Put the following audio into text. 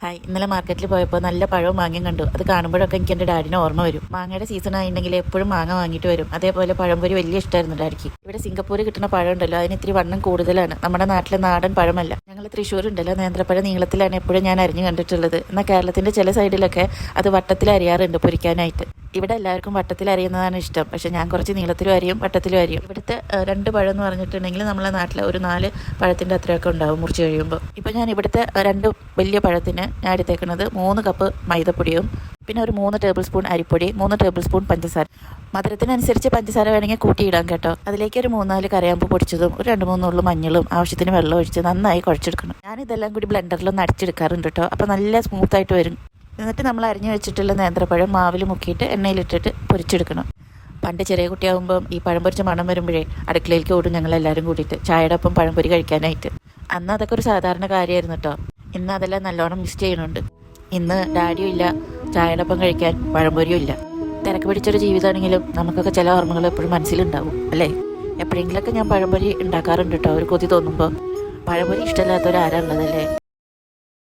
Hi, ഇന്നലെ മാർക്കറ്റിൽ പോയപ്പോൾ നല്ല പഴവും മാങ്ങയും കണ്ടു. അത് കാണുമ്പോഴൊക്കെ എനിക്ക് എൻ്റെ ഡാഡിനെ ഓർമ്മ വരും. മാങ്ങയുടെ സീസൺ ആയിട്ടുണ്ടെങ്കിൽ എപ്പോഴും മാങ്ങ വാങ്ങിയിട്ട് വരും. അതേപോലെ പഴംപൊരി വലിയ ഇഷ്ടമായിരുന്നു ഡാഡിക്ക്. ഇവിടെ സിംഗപ്പൂർ കിട്ടുന്ന പഴം ഉണ്ടല്ലോ, അതിന് ഇത്തിരി വണ്ണം കൂടുതലാണ്. നമ്മുടെ നാട്ടിലെ നാടൻ പഴമല്ല. ഞങ്ങൾ തൃശ്ശൂർ ഉണ്ടല്ലോ, നേന്ത്രപ്പഴം നീളത്തിലാണ് എപ്പോഴും ഞാൻ അരിഞ്ഞു കണ്ടിട്ടുള്ളത്. എന്നാൽ കേരളത്തിൻ്റെ ചില സൈഡിലൊക്കെ അത് വട്ടത്തിൽ അരിയാറുണ്ട് പൊരിക്കാനായിട്ട്. ഇവിടെ എല്ലാവർക്കും വട്ടത്തിൽ അരിയുന്നതാണ് ഇഷ്ടം. പക്ഷേ ഞാൻ കുറച്ച് നീളത്തിലും അരിയും വട്ടത്തിലും അരിയും. ഇവിടുത്തെ 2 പഴം എന്ന് പറഞ്ഞിട്ടുണ്ടെങ്കിൽ നമ്മളെ നാട്ടിൽ ഒരു 4 പഴത്തിൻ്റെ അത്രയൊക്കെ ഉണ്ടാവും മുറിച്ച് കഴിയുമ്പോൾ. ഇപ്പോൾ ഞാൻ ഇവിടുത്തെ 2 വലിയ പഴത്തിന് ഞാൻ എടുത്തേക്കുന്നത് 3 കപ്പ് മൈദപ്പൊടിയും പിന്നെ ഒരു 3 ടേബിൾ സ്പൂൺ അരിപ്പൊടി, 3 ടേബിൾ സ്പൂൺ പഞ്ചസാര. മധുരത്തിനനുസരിച്ച് പഞ്ചസാര വേണമെങ്കിൽ കൂട്ടിയിടാം കേട്ടോ. അതിലേക്ക് ഒരു 3-4 കരയാമ്പ് പൊടിച്ചതും ഒരു 2-3 ഉള്ളു മഞ്ഞളും ആവശ്യത്തിന് വെള്ളം ഒഴിച്ച് നന്നായി കുഴച്ചെടുക്കണം. ഞാനിതെല്ലാം കൂടി ബ്ലെൻഡറിലൊന്ന് അടിച്ചെടുക്കാറുണ്ട് കേട്ടോ. അപ്പോൾ നല്ല സ്മൂത്തായിട്ട് വരും. എന്നിട്ട് നമ്മൾ അരിഞ്ഞു വെച്ചിട്ടുള്ള നേന്ത്രപ്പഴം മാവിൽ മുക്കിയിട്ട് എണ്ണയിലിട്ടിട്ട് പൊരിച്ചെടുക്കണം. പണ്ട് ചെറിയ കുട്ടിയാകുമ്പം ഈ പഴം പൊരിച്ച മണം വരുമ്പോഴേ അടുക്കളയിലേക്ക് ഓടും ഞങ്ങളെല്ലാവരും കൂടിയിട്ട് ചായയുടെ ഒപ്പം പഴംപൊരി കഴിക്കാനായിട്ട്. അന്ന് അതൊക്കെ ഒരു സാധാരണ കാര്യമായിരുന്നു കേട്ടോ. ഇന്ന് അതെല്ലാം നല്ലോണം മിസ് ചെയ്യുന്നുണ്ട്. ഇന്ന് ഡാഡിയും ഇല്ല, ചായയുടെ ഒപ്പം കഴിക്കാൻ പഴംപൊരിയും ഇല്ല. തിരക്ക് പിടിച്ചൊരു ജീവിതമാണെങ്കിലും നമുക്കൊക്കെ ചില ഓർമ്മകൾ എപ്പോഴും മനസ്സിലുണ്ടാവും അല്ലേ. എപ്പോഴെങ്കിലൊക്കെ ഞാൻ പഴംപൊരി ഉണ്ടാക്കാറുണ്ട് കേട്ടോ, ഒരു കൊതി തോന്നുമ്പോൾ. പഴംപൊരി ഇഷ്ടമില്ലാത്തവരാരാ ഉള്ളതല്ലേ.